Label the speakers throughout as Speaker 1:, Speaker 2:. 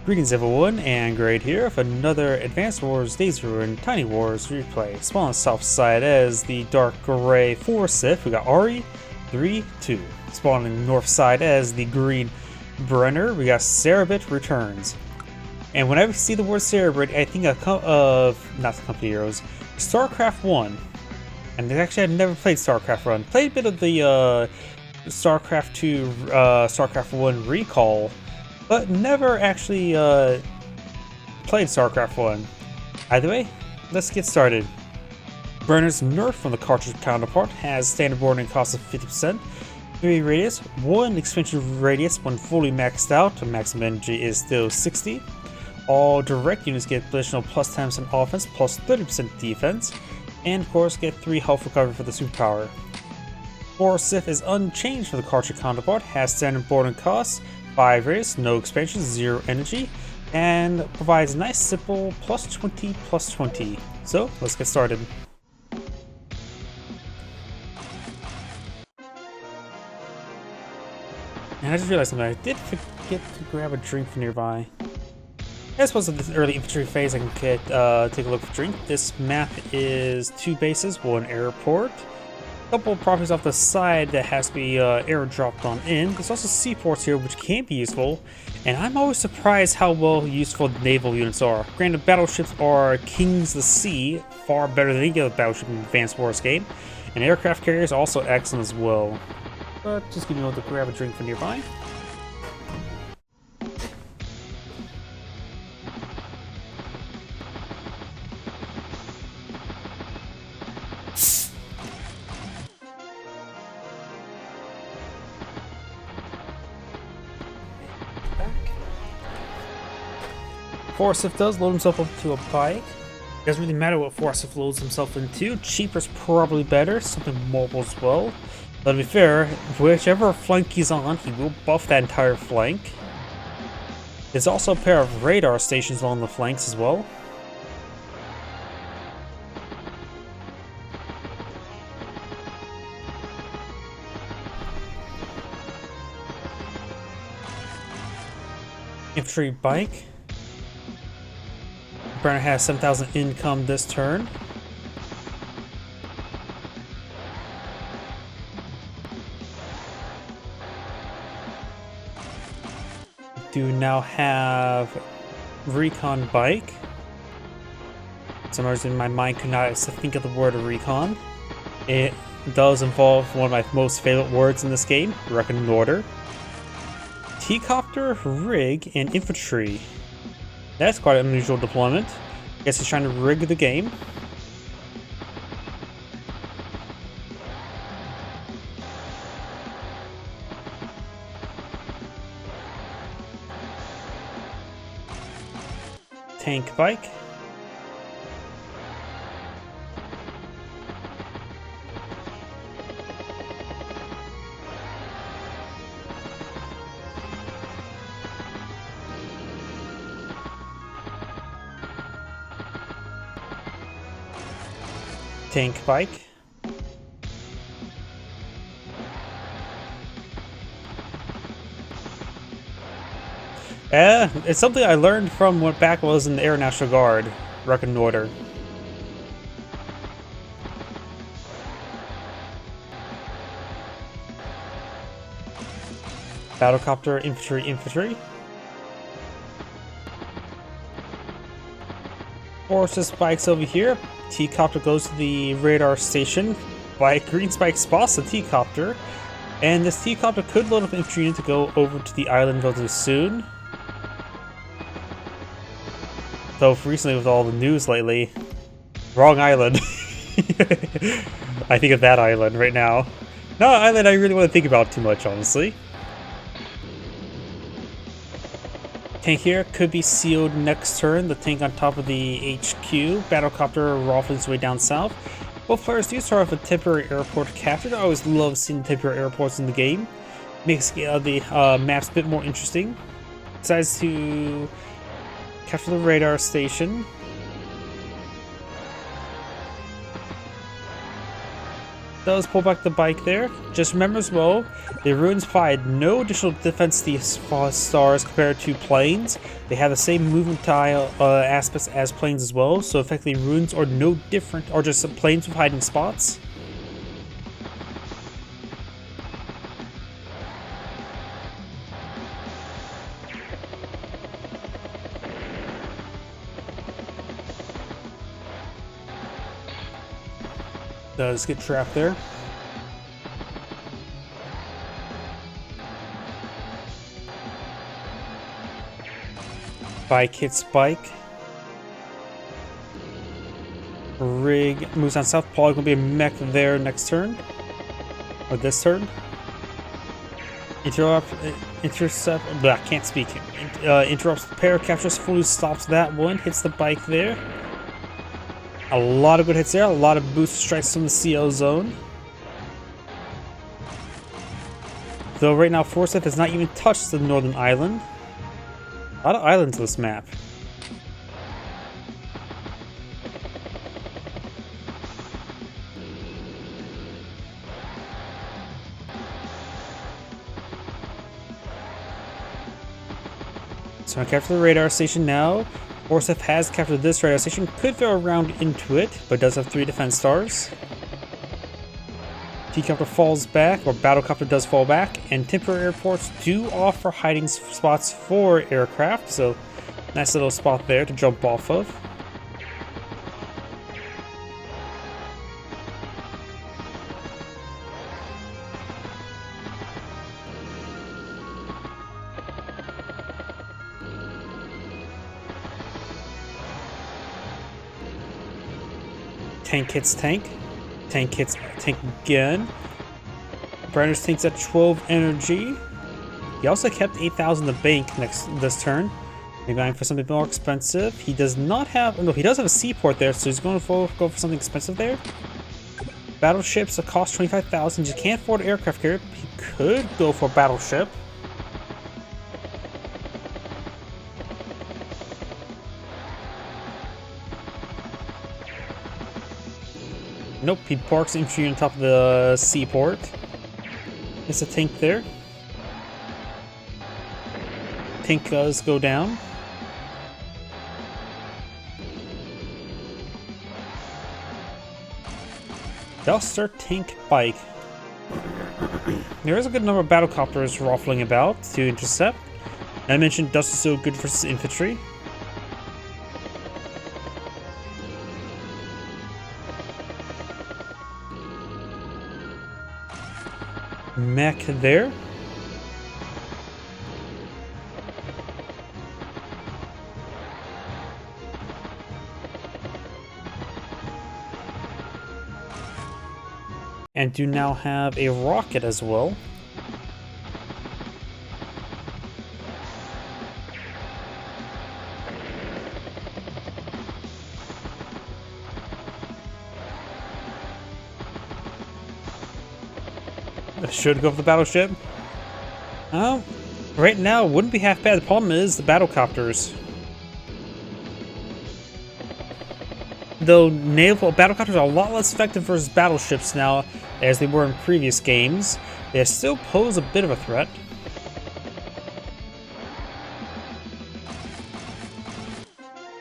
Speaker 1: Greetings everyone, Angrade here with another Advanced Wars Days Ruin Tiny Wars replay. Spawn on the south side as the dark gray Forsythe, we got ari32. Spawn on the north side as the green Brenner, we got CerebrateReturns. And whenever you see the word Cerebrate, I think of, not the company heroes, StarCraft 1. And actually I've never played StarCraft 1. Played a bit of the StarCraft 2, StarCraft 1 Recall, but never actually played StarCraft 1. Either way, let's get started. Brenner's nerf from the cartridge counterpart has standard boarding cost of 50%, 3 radius, 1 expansion radius when fully maxed out, the maximum energy is still 60. All direct units get additional plus 10% offense, plus 30% defense, and of course get 3 health recovery for the superpower. Forsythe is unchanged for the cartridge counterpart, has standard boarding costs, 5 radius, no expansion, 0 energy, and provides nice simple plus 20 plus 20. So let's get started. And I just realized something, I did forget to grab a drink from nearby. I suppose in this early infantry phase I can take a look for drink. This map is 2 bases, 1 airport. Couple of properties off the side that has to be airdropped on in. There's also seaports here which can be useful, and I'm always surprised how well useful the naval units are. Granted, battleships are kings of the sea, far better than any other battleship in the Advanced Wars game, and aircraft carriers are also excellent as well. But just give me a moment to grab a drink from nearby. Forsythe does load himself up to a bike. It doesn't really matter what Forsythe loads himself into. Cheaper's probably better, something mobile as well. But to be fair, whichever flank he's on, he will buff that entire flank. There's also a pair of radar stations along the flanks as well. Infantry bike. Brenner has 7,000 income this turn. Do now have recon bike. For some reason my mind could not think of the word recon. It does involve one of my most favorite words in this game, reconnoiter. T-copter, rig, and infantry. That's quite an unusual deployment. Guess he's trying to rig the game. Tank bike. Tank bike. It's something I learned from what back was in the Air National Guard, reconnoiter. Battlecopter, infantry. Forsythe spikes over here. T-copter goes to the radar station. Green spike spots the T-copter, and this T-copter could load up infantry unit to go over to the island relatively soon. Though recently with all the news lately, wrong island. I think of that island right now. Not an island I really want to think about too much, honestly. Tank here could be sealed next turn. The tank on top of the HQ. Battlecopter rifling its way down south. Both players do start off with temporary airport captured. I always love seeing temporary airports in the game. Makes the maps a bit more interesting. Decides to capture the radar station. Does pull back the bike there. Just remember as well, the ruins provide no additional defense to these stars compared to planes. They have the same movement tile aspects as planes as well, so effectively ruins are no different, or just planes with hiding spots. Does get trapped there. Bike hits bike. Rig moves on south. Probably gonna be a mech there next turn. Or this turn. Intercept. Blah, can't speak. Interrupts the pair. Captures fully, stops that one. Hits the bike there. A lot of good hits there, a lot of boost strikes from the CO zone. Though right now Forsythe has not even touched the northern island. A lot of islands on this map. So I capture the radar station now. Forsythe has captured this radar station, could throw a round into it, but does have 3 defense stars. T-Copter falls back, or Battlecopter does fall back, and temporary airports do offer hiding spots for aircraft, so nice little spot there to jump off of. Tank hits tank. Tank hits tank again. Brenner's tank's at 12 energy. He also kept 8,000 in the bank this turn. Maybe going for something more expensive. He does not have. No, he does have a seaport there, so he's going to go for something expensive there. Battleships that cost 25,000. You can't afford an aircraft carrier. He could go for a battleship. Nope, he parks infantry on top of the seaport. There's a tank there. Tank does go down. Duster, tank, bike. There is a good number of battlecopters ruffling about to intercept. And I mentioned Duster's so good versus infantry. Mech there. And do now have a rocket as well. Should go for the battleship. Right now wouldn't be half bad. The problem is the battlecopters. Though naval battlecopters are a lot less effective versus battleships now as they were in previous games, they still pose a bit of a threat.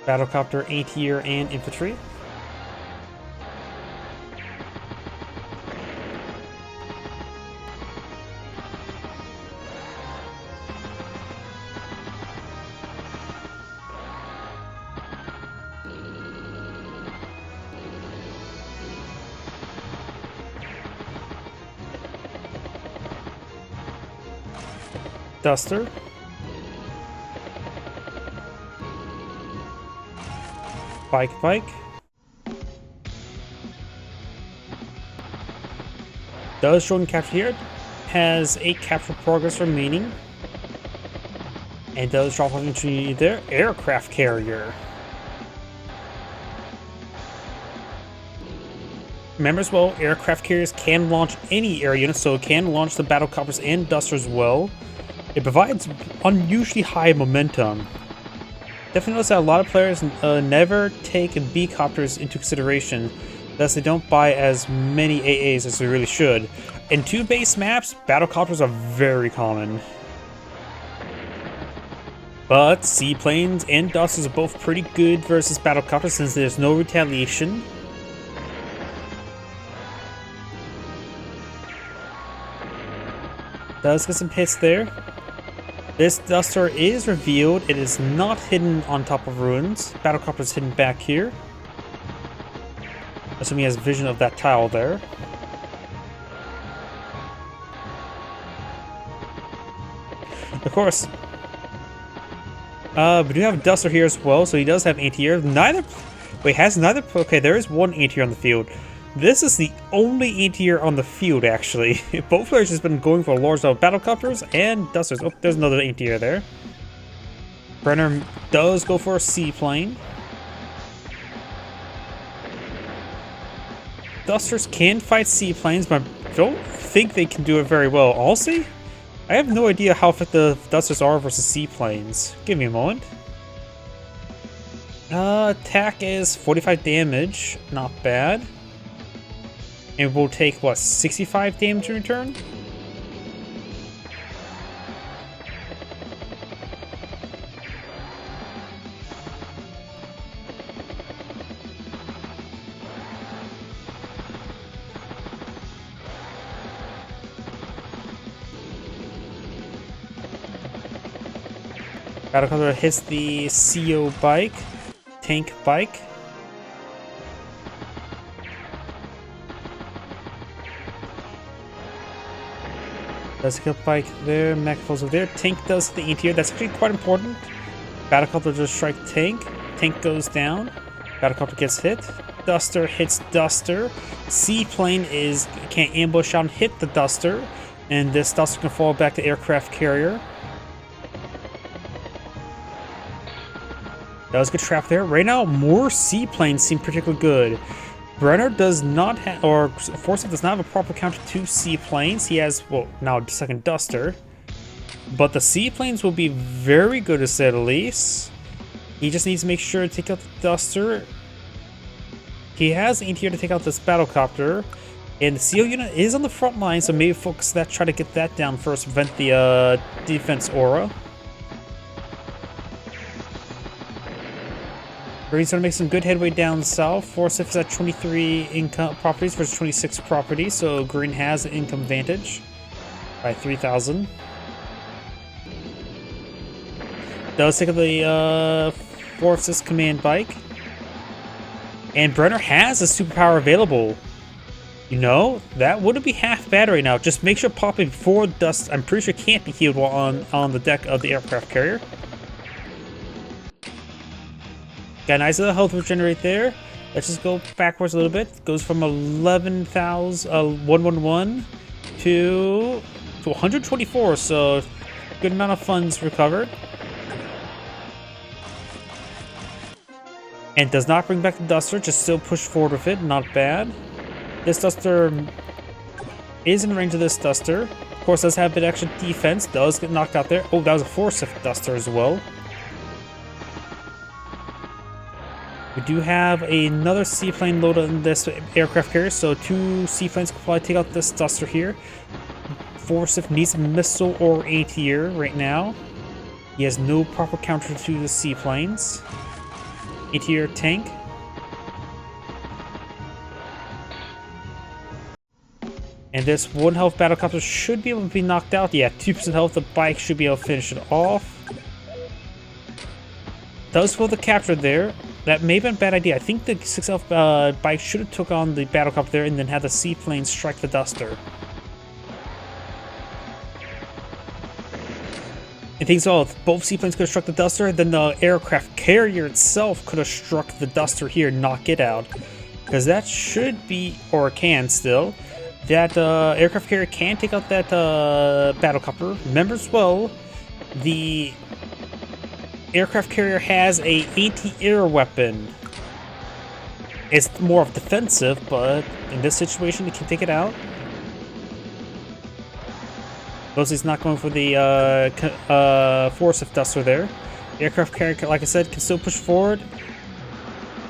Speaker 1: Battlecopter, anti-air, and infantry. Duster. Bike. Does show capture here. Has 8 capture progress remaining. And does drop off infantry there. Aircraft carrier. Remember as well, aircraft carriers can launch any air unit, so it can launch the battlecopters and Duster as well. It provides unusually high momentum. Definitely notice that a lot of players never take B-copters into consideration Thus, they don't buy as many AAs as they really should. In 2 base maps, battlecopters are very common. But seaplanes and dusters are both pretty good versus battlecopters since there's no retaliation. Does get some hits there. This duster is revealed. It is not hidden on top of ruins. Battlecopter is hidden back here. Assuming he has vision of that tile there. Of course. We do have a duster here as well, so he does have anti-air. Okay, there is one anti-air on the field. This is the only anti-air on the field, actually. Both players have been going for large battlecopters and dusters. Oh, there's another anti-air there. Brenner does go for a seaplane. Dusters can fight seaplanes, but I don't think they can do it very well. Also, I have no idea how effective dusters are versus seaplanes. Give me a moment. Attack is 45 damage. Not bad. And we'll take, what, 65 damage in return? Battlecopter hits the CO bike, tank bike. Does a bike there, mech falls over there. Tank does the anti-air, that's actually quite important. Battlecopter does strike tank, tank goes down, battlecopter gets hit. Duster hits duster. Seaplane can't ambush out and hit the duster, and this duster can fall back to aircraft carrier. That was a good trap there. Right now, more seaplanes seem particularly good. Brenner does not have, or Forsythe does not have a proper counter to seaplanes. He has, well, now a second duster. But the seaplanes will be very good to say the least. He just needs to make sure to take out the duster. He has anti-air to take out this battlecopter. And the CO unit is on the front line, so maybe focus that, try to get that down first, prevent the defense aura. He's going to make some good headway down south. Forsythe is at 23 income properties versus 26 properties, so green has an income advantage by 3,000. Does take the Forsythe's command bike. And Brenner has a superpower available. You know, that wouldn't be half bad right now. Just make sure popping before dust, I'm pretty sure can't be healed while on the deck of the aircraft carrier. Got a nice little health regenerate there. Let's just go backwards a little bit. Goes from 111 to 124, so good amount of funds recovered. And does not bring back the duster, just still push forward with it, not bad. This duster is in range of this duster. Of course, does have a bit extra defense, does get knocked out there. Oh, that was a Forsythe duster as well. We do have another seaplane loaded in this aircraft carrier, so 2 seaplanes can probably take out this duster here. Forsythe needs a missile or anti-air right now. He has no proper counter to the seaplanes. Anti-air tank. And this 1 health battlecopter should be able to be knocked out. Yeah, 2% health, the bike should be able to finish it off. Does hold the capture there. That may have been a bad idea. I think the 6 health bike should have took on the battlecopter there and then had the seaplane strike the duster. And things all, if both seaplanes could have struck the duster, then the aircraft carrier itself could have struck the duster here, knock it out. Because that should be, or can still, that aircraft carrier can take out that battlecopter. Remember as well, the aircraft carrier has a anti-air weapon. It's more of defensive, but in this situation, it can take it out. He's not going for the Forsythe duster there. The aircraft carrier, like I said, can still push forward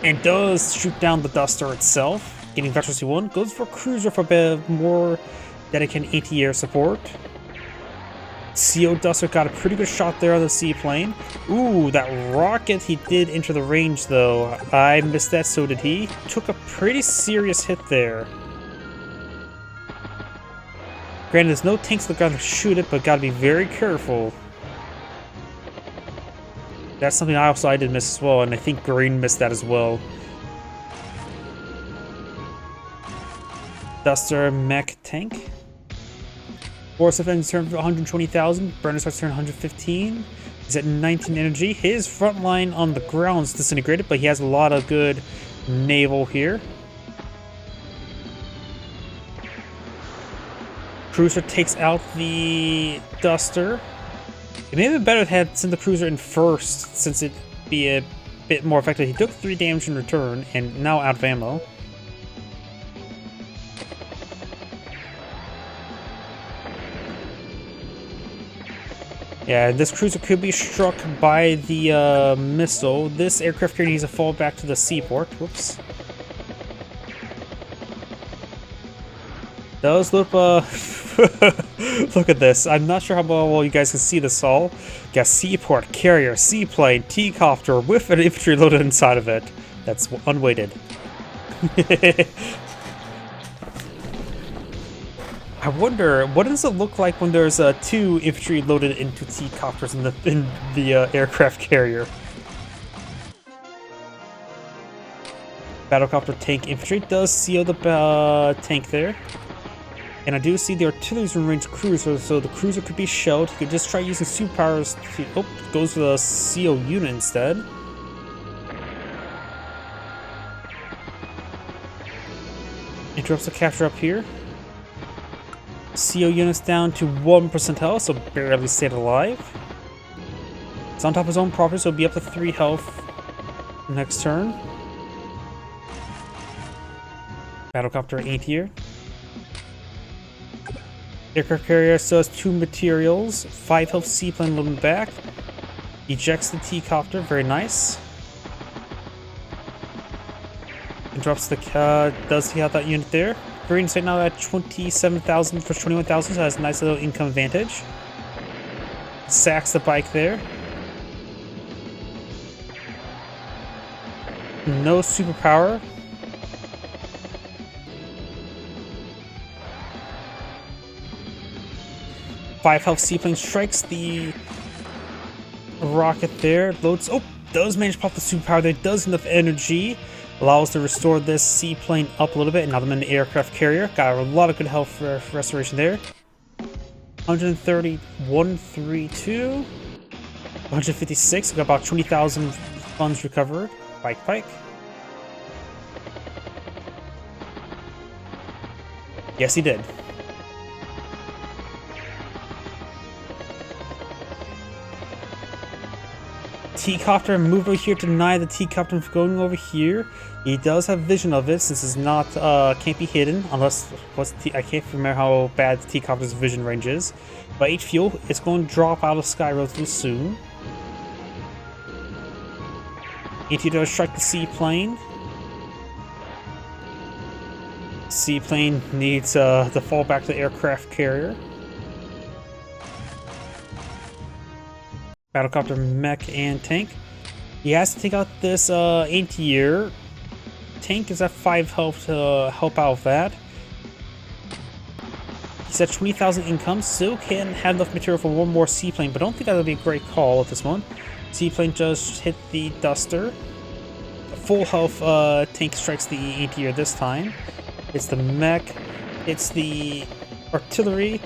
Speaker 1: and does shoot down the duster itself. Getting Veteran C1. Goes for Cruiser for a bit more dedicated anti-air support. CO Duster got a pretty good shot there on the seaplane. Ooh, that rocket, he did enter the range though. I missed that, so did he. Took a pretty serious hit there. Granted, there's no tanks on the ground to shoot it, but gotta be very careful. That's something I did miss as well, and I think Green missed that as well. Duster, mech, tank. Forsythe ends turn for 120,000. Brenner starts turn 115. He's at 19 energy. His front line on the ground is disintegrated, but he has a lot of good naval here. Cruiser takes out the Duster. It may have been better had sent the Cruiser in first, since it'd be a bit more effective. He took 3 damage in return, and now out of ammo. Yeah, this cruiser could be struck by the missile. This aircraft carrier needs to fall back to the seaport. Whoops. Does look look at this. I'm not sure how well you guys can see this all. Got seaport, carrier, seaplane, T-copter with an infantry loaded inside of it. That's unweighted. I wonder, what does it look like when there's 2 infantry loaded into T-copters in the aircraft carrier? Battlecopter, tank, infantry does seal the tank there. And I do see the artillery's in range cruiser, so the cruiser could be shelled. He could just try using superpowers to... Oh, goes for the CO unit instead. Interrupts the capture up here. CO units down to 1% health, so barely stayed alive. It's on top of his own property, so it'll be up to 3 health next turn. Battlecopter ain't here. Aircraft carrier still has 2 materials. 5 health seaplane loading back. Ejects the T-copter, very nice. Interrupts the does he have that unit there? Green's right now at 27,000 for 21,000, so has a nice little income advantage. Sacks the bike there. No superpower. Five health seaplane strikes the rocket there. Loads. Oh, does manage to pop the superpower there. Does enough energy. Allows to restore this seaplane up a little bit, and now I'm in the aircraft carrier. Got a lot of good health restoration there. 130, 132, 156. Got about 20,000 funds recovered. Pike. Yes, he did. T-copter moved over here to deny the T-copter from going over here. He does have vision of it since it's not can't be hidden unless I can't remember how bad the T-copter's vision range is. But 8 fuel, it's going to drop out of sky relatively soon. AT does strike the seaplane. Seaplane needs to fall back to the aircraft carrier. Battlecopter, mech, and tank. He has to take out this anti-air. Tank is at 5 health to help out with that. He's at 20,000 income, still can have enough material for one more seaplane, but I don't think that'll be a great call at this one. Seaplane just hit the Duster. Full health tank strikes the anti-air this time. It's the mech, it's the artillery.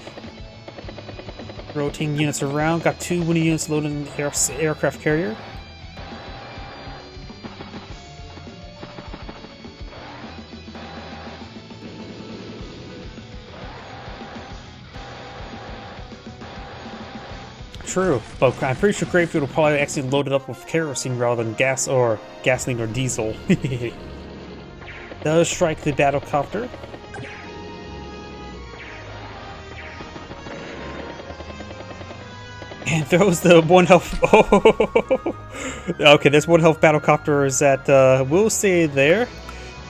Speaker 1: Rotating units around. Got 2 winning units loaded in the aircraft carrier. True, but I'm pretty sure Gravefield will probably actually load it up with kerosene rather than gas or gasoline or diesel. Does strike the battlecopter. And throws the 1 health. Oh. Okay, there's 1 health battlecopters that will stay there.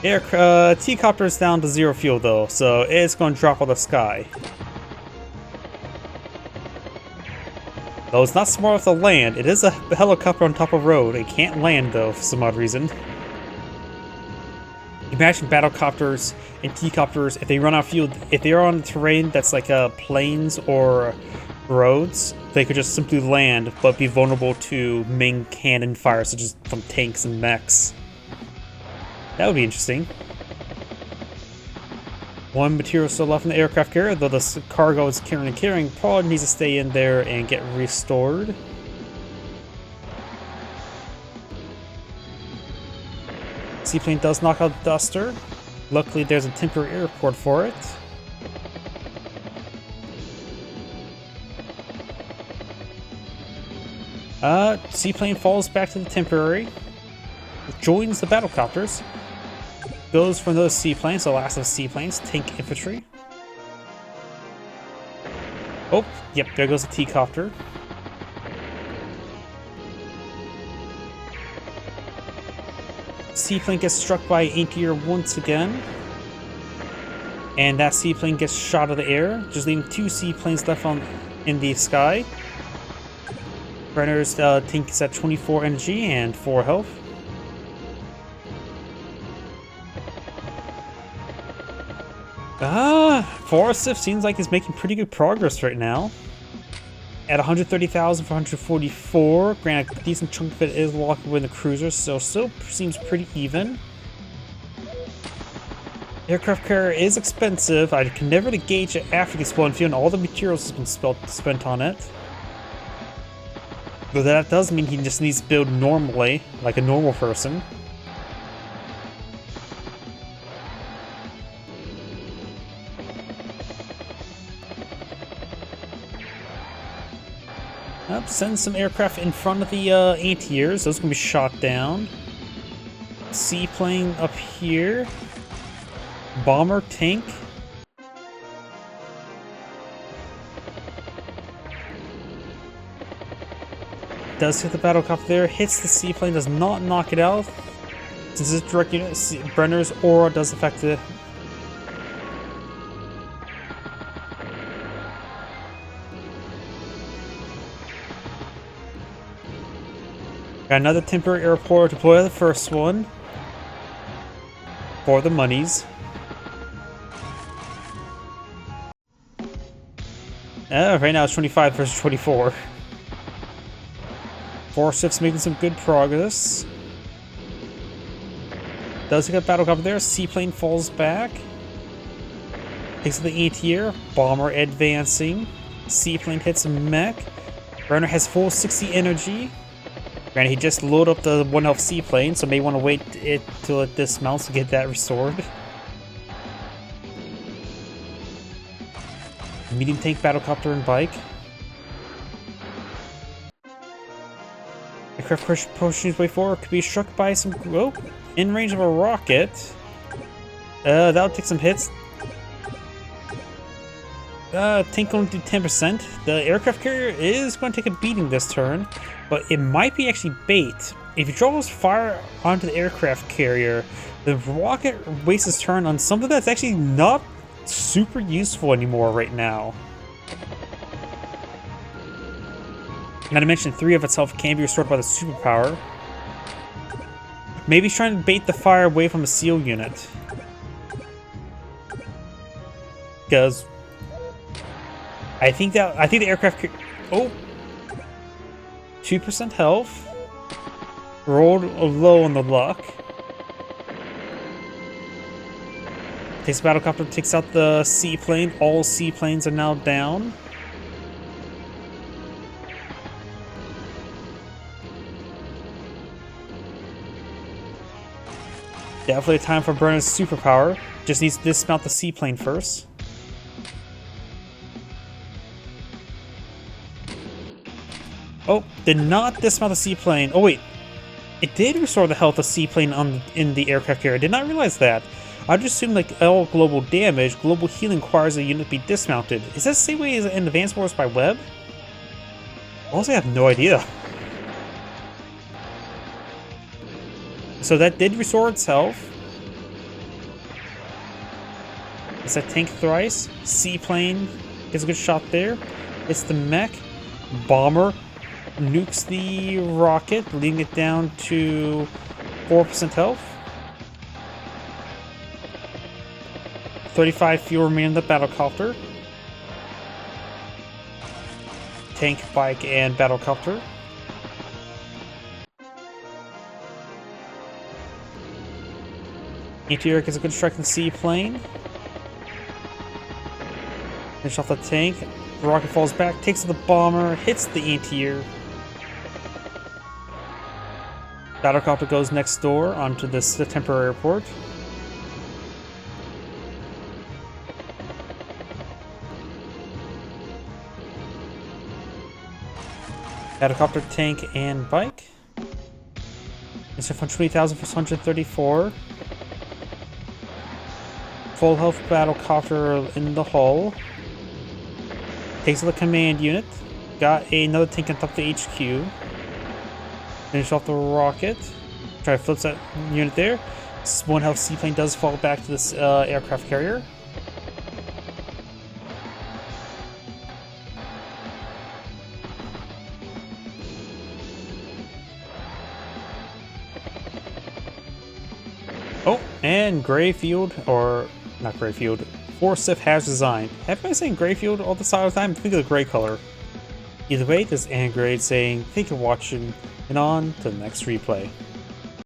Speaker 1: T-copter is down to 0 fuel though, so it's going to drop out of the sky. Though it's not smart enough to land, it is a helicopter on top of a road. It can't land though for some odd reason. Imagine battlecopters and T-copters, if they run out of fuel, if they're on terrain that's like plains or roads, they could just simply land but be vulnerable to main cannon fire, such as from tanks and mechs. That would be interesting. One material still left in the aircraft carrier, though the cargo is carrying probably needs to stay in there and get restored. Seaplane does knock out the Duster. Luckily there's a temporary airport for it. Seaplane falls back to the temporary. Joins the battlecopters. Goes from those seaplanes, the last of seaplanes, tank infantry. Oh, yep, there goes the T-copter. Seaplane gets struck by anti-air once again. And that seaplane gets shot out of the air, just leaving 2 seaplanes left in the sky. Brenner's tank is at 24 energy and 4 health. Forsythe seems like he's making pretty good progress right now. At 130,000 for 144. Granted, a decent chunk of it is locked within the cruiser, so still seems pretty even. Aircraft carrier is expensive. I can never gauge it after the exploding fuel, and all the materials has been spent on it. But that does mean he just needs to build normally, like a normal person. Send some aircraft in front of the anti-airs. Those are going to be shot down. Seaplane up here. Bomber tank. Does hit the battlecopter there. Hits the seaplane. Does not knock it out. Since this direct unit, Brenner's aura does affect it. Got another temporary airport to deploy the first one. For the monies. Right now it's 25 versus 24. Forsythe's making some good progress. Does get a battlecopter there. Seaplane falls back. Takes the anti-air. Bomber advancing. Seaplane hits a mech. Brenner has full 60 energy. Granted, he just loaded up the 1 health seaplane, so may want to wait till it dismounts to get that restored. Medium tank, battlecopter, and bike. Aircraft pushing his way forward, could be struck by some... Oh, in range of a rocket. That'll take some hits. Tank only do 10%. The aircraft carrier is going to take a beating this turn, but it might be actually bait. If he draws fire onto the aircraft carrier, the rocket wastes his turn on something that's actually not super useful anymore right now. Not to mention, 3 of itself can be restored by the superpower. Maybe he's trying to bait the fire away from a SEAL unit. Because I think the aircraft... Oh! 2% health. Rolled low on the luck. Takes the battlecopter, takes out the seaplane. All seaplanes are now down. Definitely time for Brenner's superpower. Just needs to dismount the seaplane first. Oh, did not dismount the seaplane. Oh wait, it did restore the health of seaplane in the aircraft carrier. I did not realize that. I just assumed like all global damage, global healing requires a unit to be dismounted. Is that the same way as in Advanced Wars by Web? Also, I have no idea. So that did restore its health. It's a tank thrice. Seaplane gets a good shot there. It's the mech. Bomber nukes the rocket, leading it down to 4% health. 35 fuel remain in the battlecopter. Tank, bike, and battlecopter. Anti-air gets a good strike in the seaplane. Finish off the tank. The rocket falls back, takes the bomber, hits the anti-air. Battlecopter goes next door onto this temporary airport. Battlecopter, tank, and bike. It's from 20,000 for 134. Full health battlecopter in the hull. Takes the command unit. Got another tank on top of the HQ. Finish off the rocket. Try to flip that unit there. This 1 health seaplane does fall back to this aircraft carrier. Oh, and Greyfield, or not Greyfield, Forsythe has resigned. Have I been saying Greyfield all the time? Think of the gray color. Either way, this is Angrade saying thank you for watching, and on to the next replay.